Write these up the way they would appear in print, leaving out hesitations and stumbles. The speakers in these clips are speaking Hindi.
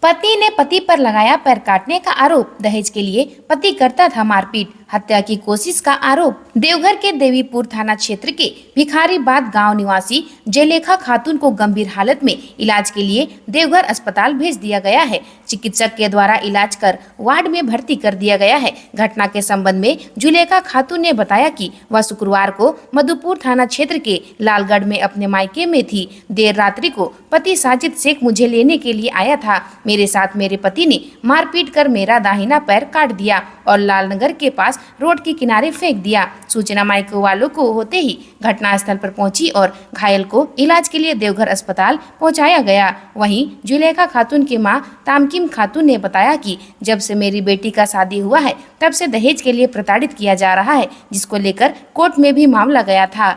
पत्नी ने पति पर लगाया पैर काटने का आरोप। दहेज के लिए पति करता था मारपीट, हत्या की कोशिश का आरोप। देवघर के देवीपुर थाना क्षेत्र के भिखारीबाद गांव निवासी जयलेखा खातून को गंभीर हालत में इलाज के लिए देवघर अस्पताल भेज दिया गया है। चिकित्सक के द्वारा इलाज कर वार्ड में भर्ती कर दिया गया है। घटना के संबंध में जयलेखा खातून ने बताया कि वह शुक्रवार को मधुपुर थाना क्षेत्र के लालगढ़ में अपने मायके में थी। देर रात्रि को पति साजिद शेख मुझे लेने के लिए आया था। मेरे साथ मेरे पति ने मारपीट कर मेरा दाहिना पैर काट दिया और लालनगर के पास रोड के किनारे फेंक दिया। सूचना मायके वालों को होते ही घटनास्थल पर पहुंची और घायल को इलाज के लिए देवघर अस्पताल पहुंचाया गया। वहीं जुलेखा खातून की मां तामकिम खातून ने बताया कि जब से मेरी बेटी का शादी हुआ है तब से दहेज के लिए प्रताड़ित किया जा रहा है, जिसको लेकर कोर्ट में भी मामला गया था।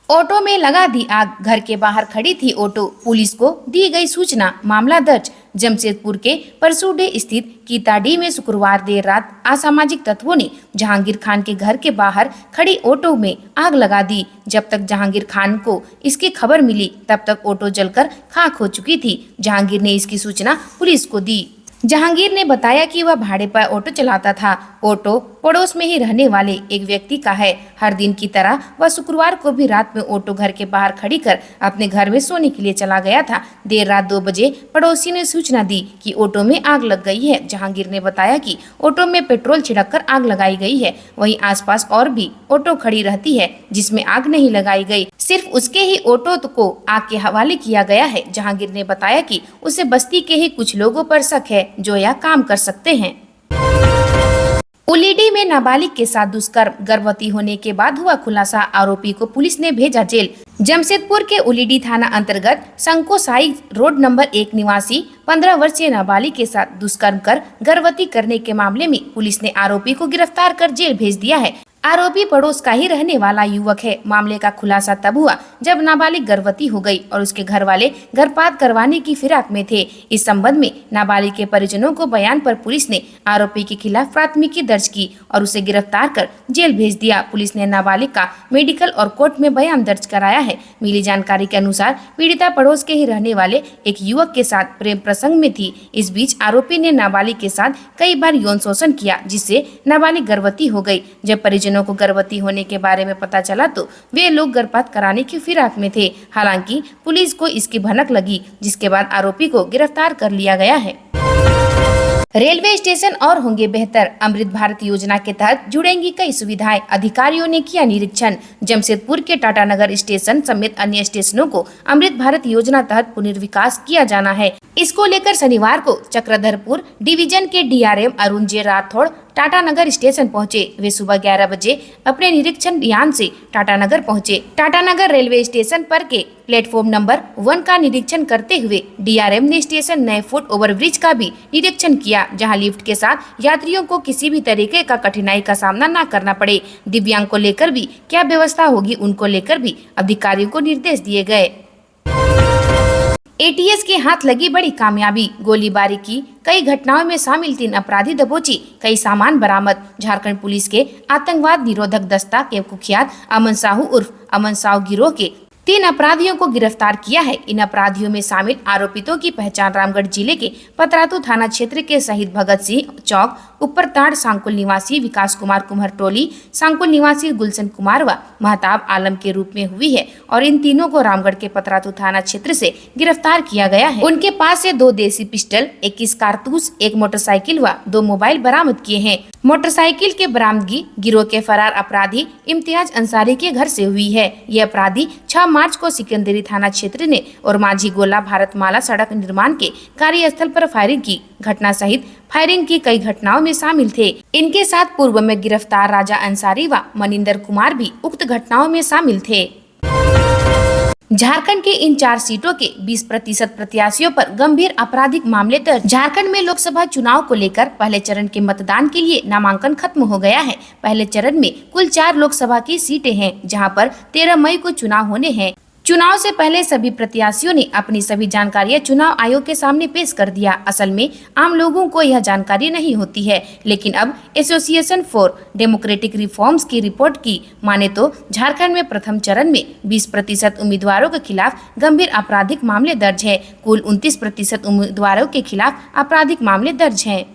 ऑटो में लगा दी आग, घर के बाहर खड़ी थी ऑटो, पुलिस को दी गई सूचना, मामला दर्ज। जमशेदपुर के परसूडे स्थित कीताडी में शुक्रवार देर रात असामाजिक तत्वों ने जहांगीर खान के घर के बाहर खड़ी ऑटो में आग लगा दी। जब तक जहांगीर खान को इसकी खबर मिली तब तक ऑटो जलकर खाक हो चुकी थी। जहांगीर ने इसकी सूचना पुलिस को दी। जहांगीर ने बताया कि वह भाड़े पर ऑटो चलाता था। ऑटो पड़ोस में ही रहने वाले एक व्यक्ति का है। हर दिन की तरह वह शुक्रवार को भी रात में ऑटो घर के बाहर खड़ी कर अपने घर में सोने के लिए चला गया था। देर रात 2 बजे पड़ोसी ने सूचना दी कि ऑटो में आग लग गई है। जहांगीर ने बताया कि ऑटो में पेट्रोल छिड़ककर आग लगाई गई है। वहीं आसपास और भी ऑटो खड़ी रहती है जिसमें आग नहीं लगाई गई, सिर्फ उसके ही ऑटो को आग के हवाले किया गया है। जहांगीर ने बताया कि उसे बस्ती के ही कुछ लोगों पर शक है जो यह काम कर सकते हैं। उलीडी में नाबालिग के साथ दुष्कर्म, गर्भवती होने के बाद हुआ खुलासा, आरोपी को पुलिस ने भेजा जेल। जमशेदपुर के उलीडी थाना अंतर्गत संकोसाई रोड नंबर 1 निवासी 15 वर्षीय नाबालिग के साथ दुष्कर्म कर गर्भवती करने के मामले में पुलिस ने आरोपी को गिरफ्तार कर जेल भेज दिया है। आरोपी पड़ोस का ही रहने वाला युवक है। मामले का खुलासा तब हुआ जब नाबालिग गर्भवती हो गई और उसके घर वाले गर्भपात करवाने की फिराक में थे। इस संबंध में नाबालिग के परिजनों को बयान पर पुलिस ने आरोपी के खिलाफ प्राथमिकी दर्ज की और उसे गिरफ्तार कर जेल भेज दिया। पुलिस ने नाबालिग का मेडिकल और कोर्ट में बयान दर्ज कराया है। मिली जानकारी के अनुसार पीड़िता पड़ोस के ही रहने वाले एक युवक के साथ प्रेम प्रसंग में थी। इस बीच आरोपी ने नाबालिग के साथ कई बार यौन शोषण किया, जिससे नाबालिग गर्भवती हो गई। जब परिजनों को गर्भवती होने के बारे में पता चला तो वे लोग गर्भपात कराने की फिराक में थे। हालांकि पुलिस को इसकी भनक लगी, जिसके बाद आरोपी को गिरफ्तार कर लिया गया है। रेलवे स्टेशन और होंगे बेहतर, अमृत भारत योजना के तहत जुड़ेंगी कई सुविधाएं, अधिकारियों ने किया निरीक्षण। जमशेदपुर के टाटानगर स्टेशन समेत अन्य स्टेशनों को अमृत भारत योजना तहत पुनर्विकास किया जाना है। इसको लेकर शनिवार को चक्रधरपुर डिवीजन के डीआरएम अरुण जे राठौड़ टाटानगर स्टेशन पहुंचे। वे सुबह 11 बजे अपने निरीक्षण यान से टाटानगर पहुंचे। टाटानगर रेलवे स्टेशन पर के प्लेटफॉर्म नंबर 1 का निरीक्षण करते हुए डीआरएम ने स्टेशन नए फुट ओवरब्रिज का भी निरीक्षण किया, जहां लिफ्ट के साथ यात्रियों को किसी भी तरीके का कठिनाई का सामना न करना पड़े। दिव्यांग को लेकर भी क्या व्यवस्था होगी, उनको लेकर भी अधिकारियों को निर्देश दिए गए। एटीएस के हाथ लगी बड़ी कामयाबी, गोलीबारी की कई घटनाओं में शामिल 3 अपराधी दबोची, कई सामान बरामद। झारखंड पुलिस के आतंकवाद निरोधक दस्ता के कुख्यात अमन साहू उर्फ अमन साहू गिरोह के 3 अपराधियों को गिरफ्तार किया है। इन अपराधियों में शामिल आरोपितों की पहचान रामगढ़ जिले के पतरातू थाना क्षेत्र के शहीद भगत सिंह चौक ऊपरताड़ सांकुल निवासी विकास कुमार कुम्हर टोली, सांकुल निवासी गुलशन कुमार व महताब आलम के रूप में हुई है और इन तीनों को रामगढ़ के पतरातू थाना क्षेत्र से गिरफ्तार किया गया है। उनके पास से 2 देसी पिस्टल, 21 कारतूस, 1 मोटरसाइकिल व 2 मोबाइल बरामद किए हैं। मोटरसाइकिल के बरामदगी गिरोह के फरार अपराधी इम्तियाज अंसारी के घर से हुई है। ये अपराधी 6 मार्च को सिकंदरी थाना क्षेत्र ने और माझी गोला भारतमाला सड़क निर्माण के कार्यस्थल पर फायरिंग की घटना सहित फायरिंग की कई घटनाओं में शामिल थे। इनके साथ पूर्व में गिरफ्तार राजा अंसारी व मनिंदर कुमार भी उक्त घटनाओं में शामिल थे। झारखंड के इन 4 सीटों के 20% प्रत्याशियों पर गंभीर आपराधिक मामले दर्ज। झारखंड में लोकसभा चुनाव को लेकर पहले चरण के मतदान के लिए नामांकन खत्म हो गया है। पहले चरण में कुल 4 लोकसभा की सीटें हैं, जहां पर 13 मई को चुनाव होने हैं। चुनाव से पहले सभी प्रत्याशियों ने अपनी सभी जानकारियां चुनाव आयोग के सामने पेश कर दिया। असल में आम लोगों को यह जानकारी नहीं होती है, लेकिन अब एसोसिएशन फॉर डेमोक्रेटिक रिफॉर्म्स की रिपोर्ट की माने तो झारखंड में प्रथम चरण में 20% उम्मीदवारों के खिलाफ गंभीर आपराधिक मामले दर्ज है। कुल 29% उम्मीदवारों के खिलाफ आपराधिक मामले दर्ज हैं।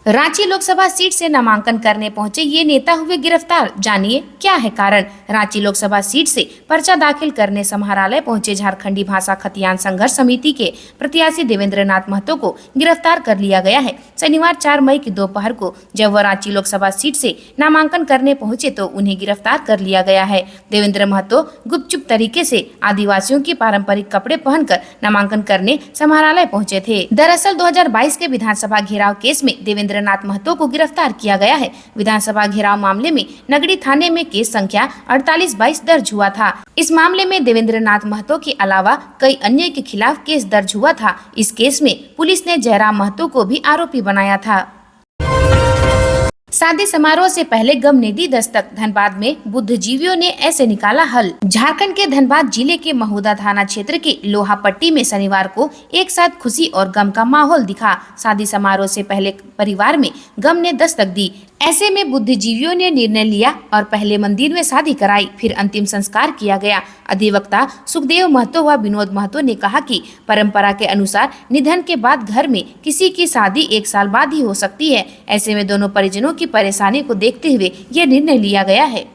रांची लोकसभा सीट से नामांकन करने पहुंचे ये नेता हुए गिरफ्तार, जानिए क्या है कारण। रांची लोकसभा सीट से पर्चा दाखिल करने समाहरणालय पहुंचे झारखंडी भाषा खतियान संघर्ष समिति के प्रत्याशी देवेंद्र नाथ महतो को गिरफ्तार कर लिया गया है। शनिवार 4 मई की दोपहर को जब वह रांची लोकसभा सीट से नामांकन करने पहुंचे तो उन्हें गिरफ्तार कर लिया गया है। देवेंद्र महतो गुपचुप तरीके से आदिवासियों के पारंपरिक कपड़े पहनकर नामांकन करने समाहरणालय पहुंचे थे। दरअसल 2022 के विधानसभा घेराव केस में देवेंद्र नाथ महतो को गिरफ्तार किया गया है। विधानसभा घेराव मामले में नगड़ी थाने में केस संख्या 4822 दर्ज हुआ था। इस मामले में देवेंद्र नाथ महतो के अलावा कई अन्य के खिलाफ केस दर्ज हुआ था। इस केस में पुलिस ने जयराम महतो को भी आरोपी बनाया था। शादी समारोह से पहले गम ने दी दस्तक, धनबाद में बुद्धिजीवियों ने ऐसे निकाला हल। झारखंड के धनबाद जिले के महुदा थाना क्षेत्र के लोहा पट्टी में शनिवार को एक साथ खुशी और गम का माहौल दिखा। शादी समारोह से पहले परिवार में गम ने दस्तक दी। ऐसे में बुद्धिजीवियों ने निर्णय लिया और पहले मंदिर में शादी कराई, फिर अंतिम संस्कार किया गया। अधिवक्ता सुखदेव महतो व विनोद महतो ने कहा कि परंपरा के अनुसार निधन के बाद घर में किसी की शादी 1 साल बाद ही हो सकती है। ऐसे में दोनों परिजनों की परेशानी को देखते हुए यह निर्णय लिया गया है।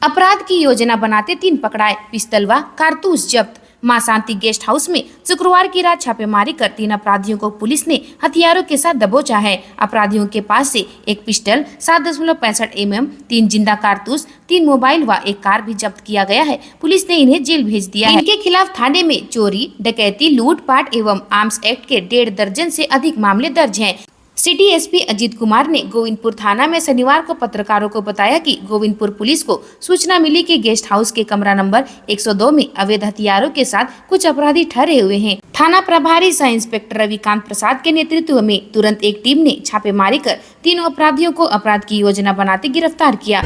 अपराध की योजना बनाते 3 पकड़ाए, पिस्तौल व कारतूस जब्त। मां शांति गेस्ट हाउस में शुक्रवार की रात छापेमारी कर 3 अपराधियों को पुलिस ने हथियारों के साथ दबोचा है। अपराधियों के पास से एक पिस्टल, 7.65 mm, 3 जिंदा कारतूस, 3 मोबाइल व एक कार भी जब्त किया गया है। पुलिस ने इन्हें जेल भेज दिया है। इनके खिलाफ थाने में चोरी, डकैती, लूटपाट एवं आर्म्स एक्ट के 1.5 दर्जन से अधिक मामले दर्ज हैं। सिटी एसपी अजीत कुमार ने गोविंदपुर थाना में शनिवार को पत्रकारों को बताया कि गोविंदपुर पुलिस को सूचना मिली कि गेस्ट हाउस के कमरा नंबर 102 में अवैध हथियारों के साथ कुछ अपराधी ठहरे हुए हैं। थाना प्रभारी सह इंस्पेक्टर रविकांत प्रसाद के नेतृत्व में तुरंत एक टीम ने छापेमारी कर 3 अपराधियों को अपराध की योजना बनाते गिरफ्तार किया।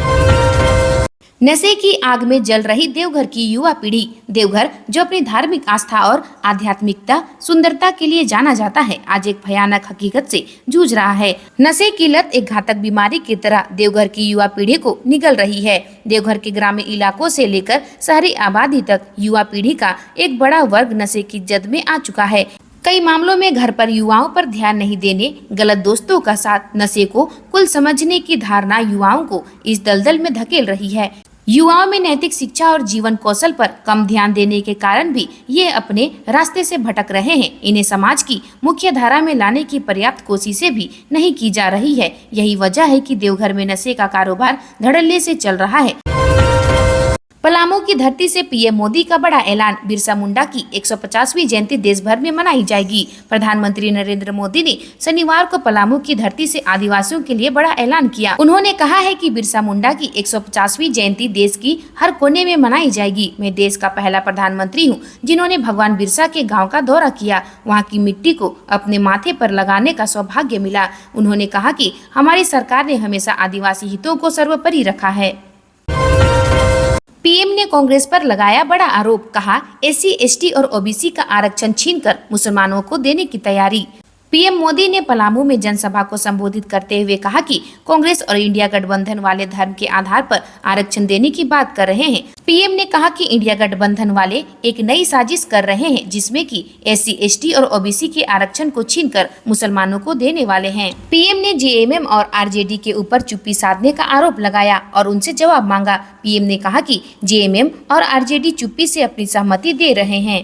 नशे की आग में जल रही देवघर की युवा पीढ़ी। देवघर जो अपनी धार्मिक आस्था और आध्यात्मिकता, सुंदरता के लिए जाना जाता है, आज एक भयानक हकीकत से जूझ रहा है। नशे की लत एक घातक बीमारी की तरह देवघर की युवा पीढ़ी को निगल रही है। देवघर के ग्रामीण इलाकों से लेकर शहरी आबादी तक युवा पीढ़ी का एक बड़ा वर्ग नशे की जद में आ चुका है। कई मामलों में घर पर युवाओं पर ध्यान नहीं देने, गलत दोस्तों का साथ, नशे को कुल समझने की धारणा युवाओं को इस दलदल में धकेल रही है। युवाओं में नैतिक शिक्षा और जीवन कौशल पर कम ध्यान देने के कारण भी ये अपने रास्ते से भटक रहे हैं। इन्हें समाज की मुख्य धारा में लाने की पर्याप्त कोशिशें भी नहीं की जा रही है। यही वजह है कि देवघर में नशे का कारोबार धड़ल्ले से चल रहा है। पलामू की धरती से पीएम मोदी का बड़ा ऐलान, बिरसा मुंडा की 150वीं जयंती देश भर में मनाई जाएगी। प्रधानमंत्री नरेंद्र मोदी ने शनिवार को पलामू की धरती से आदिवासियों के लिए बड़ा ऐलान किया। उन्होंने कहा है कि बिरसा मुंडा की 150वीं जयंती देश की हर कोने में मनाई जाएगी। मैं देश का पहला प्रधानमंत्री हूँ जिन्होंने भगवान बिरसा के गाँव का दौरा किया, वहाँ की मिट्टी को अपने माथे पर लगाने का सौभाग्य मिला। उन्होंने कहा कि हमारी सरकार ने हमेशा आदिवासी हितों को सर्वोपरि रखा है। पीएम ने कांग्रेस पर लगाया बड़ा आरोप, कहा एससी, एसटी और ओबीसी का आरक्षण छीनकर मुसलमानों को देने की तैयारी। पीएम मोदी ने पलामू में जनसभा को संबोधित करते हुए कहा कि कांग्रेस और इंडिया गठबंधन वाले धर्म के आधार पर आरक्षण देने की बात कर रहे हैं। पीएम ने कहा कि इंडिया गठबंधन वाले एक नई साजिश कर रहे हैं जिसमें कि एससी, एसटी और ओबीसी के आरक्षण को छीनकर मुसलमानों को देने वाले हैं। पीएम ने जेएमएम और आरजेडी के ऊपर चुप्पी साधने का आरोप लगाया और उनसे जवाब मांगा। पीएम ने कहा कि जेएमएम और आरजेडी चुप्पी से अपनी सहमति दे रहे हैं।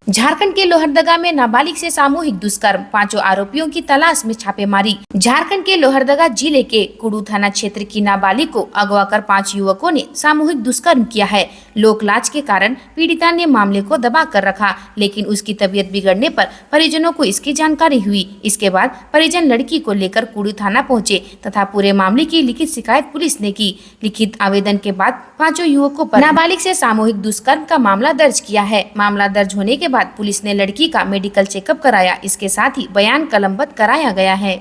झारखंड के लोहरदगा में नाबालिग से सामूहिक दुष्कर्म, 5 आरोपियों की तलाश में छापेमारी। झारखंड के लोहरदगा जिले के कुड़ू थाना क्षेत्र की नाबालिग को अगवा कर 5 युवकों ने सामूहिक दुष्कर्म किया है। लोकलाज के कारण पीड़िता ने मामले को दबा कर रखा, लेकिन उसकी तबीयत बिगड़ने पर परिजनों को इसकी जानकारी हुई। इसके बाद परिजन लड़की को लेकर कुड़ू थाना पहुंचे तथा पूरे मामले की लिखित शिकायत पुलिस ने की। लिखित आवेदन के बाद 5 युवकों पर नाबालिग से सामूहिक दुष्कर्म का मामला दर्ज किया है। मामला दर्ज होने के बाद पुलिस ने लड़की का मेडिकल चेकअप कराया। इसके साथ ही बयान कलमबद्ध कराया गया है।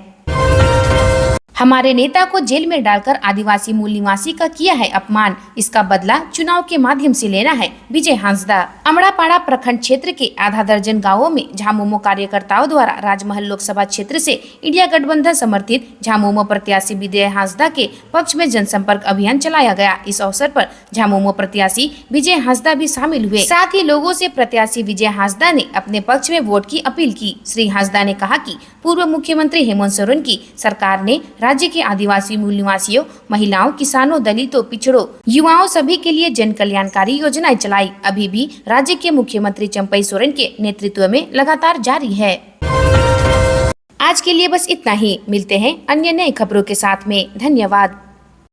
हमारे नेता को जेल में डालकर आदिवासी मूल निवासी का किया है अपमान, इसका बदला चुनाव के माध्यम से लेना है, विजय हांसदा। अमड़ापाड़ा प्रखंड क्षेत्र के आधा दर्जन गांवों में झामुमो कार्यकर्ताओं द्वारा राजमहल लोकसभा क्षेत्र से इंडिया गठबंधन समर्थित झामुमो प्रत्याशी विजय हांसदा के पक्ष में जनसंपर्क अभियान चलाया गया। इस अवसर पर झामुमो प्रत्याशी विजय हांसदा भी शामिल हुए। साथ ही लोगों से प्रत्याशी विजय हांसदा ने अपने पक्ष में वोट की अपील की। श्री हांसदा ने कहा कि पूर्व मुख्यमंत्री हेमंत सोरेन की सरकार ने राज्य के आदिवासी मूल निवासियों, महिलाओं, किसानों, दलितों, पिछड़ों, युवाओं सभी के लिए जन कल्याणकारी योजनाएं चलाई। अभी भी राज्य के मुख्यमंत्री चंपई सोरेन के नेतृत्व में लगातार जारी है। आज के लिए बस इतना ही। मिलते हैं अन्य नई खबरों के साथ में। धन्यवाद।